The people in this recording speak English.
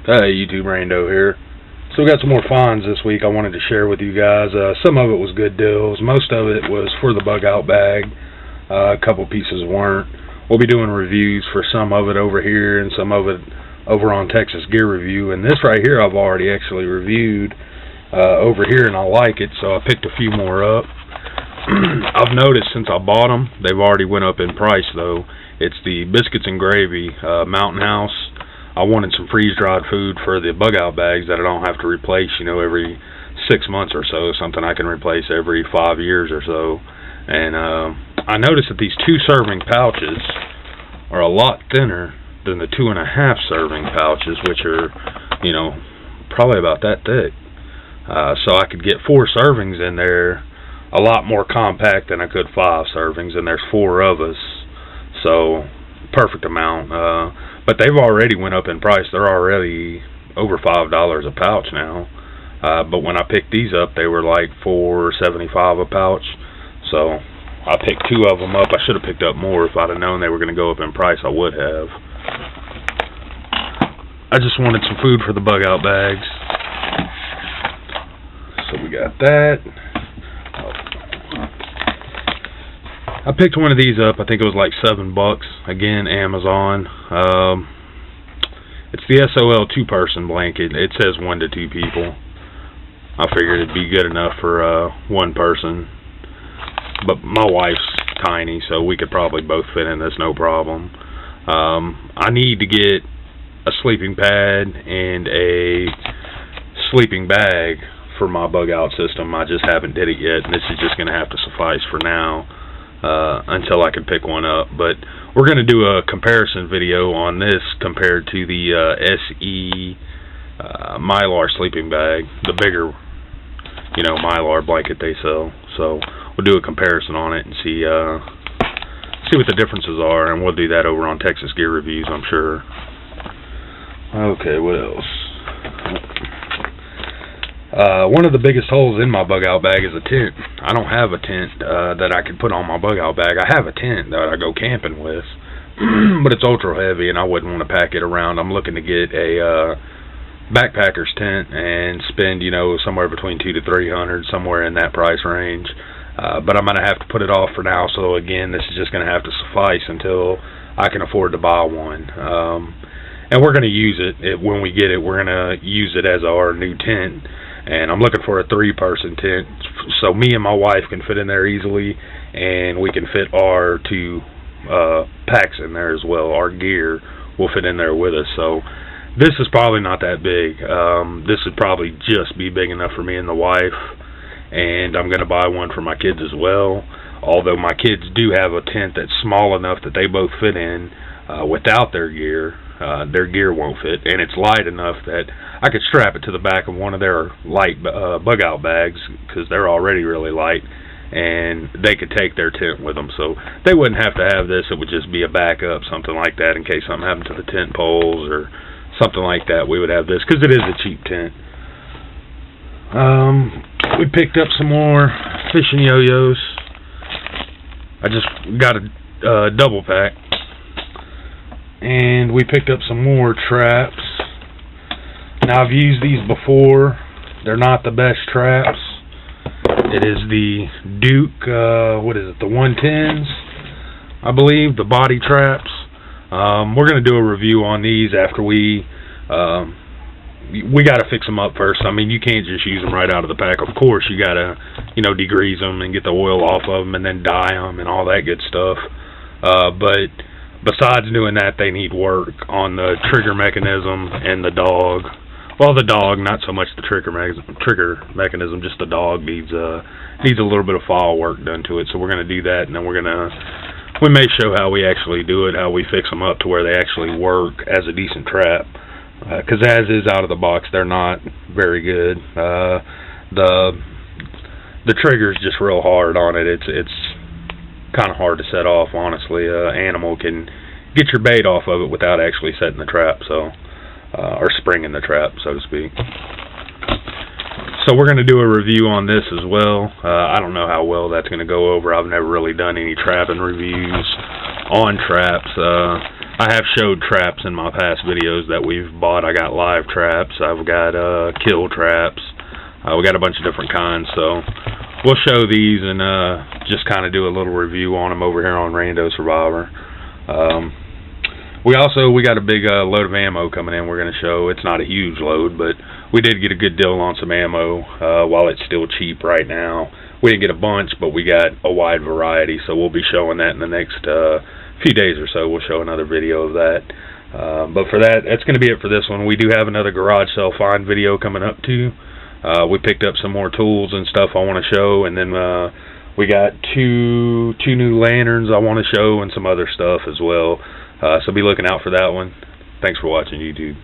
Hey, YouTube Rando here. So we got some more finds this week I wanted to share with you guys. Some of it was good deals. Most of it was for the bug out bag. A couple pieces weren't. We'll be doing reviews for some of it over here and some of it over on Texas Gear Review. And this right here I've already actually reviewed over here and I like it, so I picked a few more up. I've noticed since I bought them, they've already went up in price though. It's the Biscuits and Gravy Mountain House. I wanted some freeze-dried food for the bug-out bags that I don't have to replace, every 6 months or so, something I can replace every 5 years or so. And I noticed that these 2-serving pouches are a lot thinner than the 2.5 serving pouches, which are, probably about that thick. So I could get 4 servings in there, a lot more compact than I could 5 servings, and there's 4 of us, so perfect amount. But they've already went up in price. They're already over $5 a pouch now. But when I picked these up, they were like $4.75 a pouch. So I picked 2 of them up. I should have picked up more. If I'd have known they were going to go up in price, I would have. I just wanted some food for the bug out bags. So we got that. I picked one of these up. I think it was like $7. Again, Amazon. It's the SOL 2-person blanket. It says 1 to 2 people. I figured it'd be good enough for 1 person. But my wife's tiny, so we could probably both fit in this, no problem. I need to get a sleeping pad and a sleeping bag for my bug out system. I just haven't did it yet, and this is just going to have to suffice for now. Until I can pick one up. But we're going to do a comparison video on this compared to the SE Mylar sleeping bag, the bigger, Mylar blanket they sell. So we'll do a comparison on it and see what the differences are, and we'll do that over on Texas Gear Reviews, I'm sure. Okay, what else? One of the biggest holes in my bug out bag is a tent. I don't have a tent that I can put on my bug out bag. I have a tent that I go camping with, but it's ultra heavy and I wouldn't want to pack it around. I'm looking to get a backpacker's tent and spend, somewhere between $200 to $300, somewhere in that price range. But I'm going to have to put it off for now, so again, this is just going to have to suffice until I can afford to buy one. And we're going to use it. When we get it, we're going to use it as our new tent. And I'm looking for a 3-person tent, so me and my wife can fit in there easily, and we can fit our 2 packs in there as well. Our gear will fit in there with us. So this is probably not that big. This would probably just be big enough for me and the wife, and I'm going to buy one for my kids as well. Although my kids do have a tent that's small enough that they both fit in without their gear. Their gear won't fit, and it's light enough that I could strap it to the back of one of their light bug out bags, because they're already really light, and they could take their tent with them, so they wouldn't have to have this. It would just be a backup, something like that, in case something happened to the tent poles or something like that. We would have this, because it is a cheap tent. We picked up some more fishing yo-yos. I just got a double pack. And we picked up some more traps. Now, I've used these before. They're not the best traps. It is the Duke, the 110s, I believe, the body traps. We're going to do a review on these after we got to fix them up first. I mean, you can't just use them right out of the pack. Of course, you got to, degrease them and get the oil off of them and then dye them and all that good stuff. But besides doing that, they need work on the trigger mechanism and the dog. Well, the dog, not so much the trigger mechanism, just the dog needs a little bit of file work done to it. So we're going to do that, and then we may show how we actually do it, how we fix them up to where they actually work as a decent trap. Because as is out of the box, they're not very good. The trigger's just real hard on it. It's kind of hard to set off, honestly. Animal can get your bait off of it without actually setting the trap, so or springing the trap, so to speak. So we're going to do a review on this as well. I don't know how well that's going to go over. I've never really done any trapping reviews on traps. I have showed traps in my past videos that we've bought. I got live traps. I've got kill traps. We got a bunch of different kinds, so we'll show these and just kind of do a little review on them over here on Rando Survivor. We got a big load of ammo coming in. We're going to show. It's not a huge load, but we did get a good deal on some ammo while it's still cheap right now. We didn't get a bunch, but we got a wide variety, so we'll be showing that in the next few days or so. We'll show another video of that. But for that's going to be it for this one. We do have another garage sale find video coming up too. We picked up some more tools and stuff I want to show, and then we got two new lanterns I want to show and some other stuff as well. So be looking out for that one. Thanks for watching, YouTube.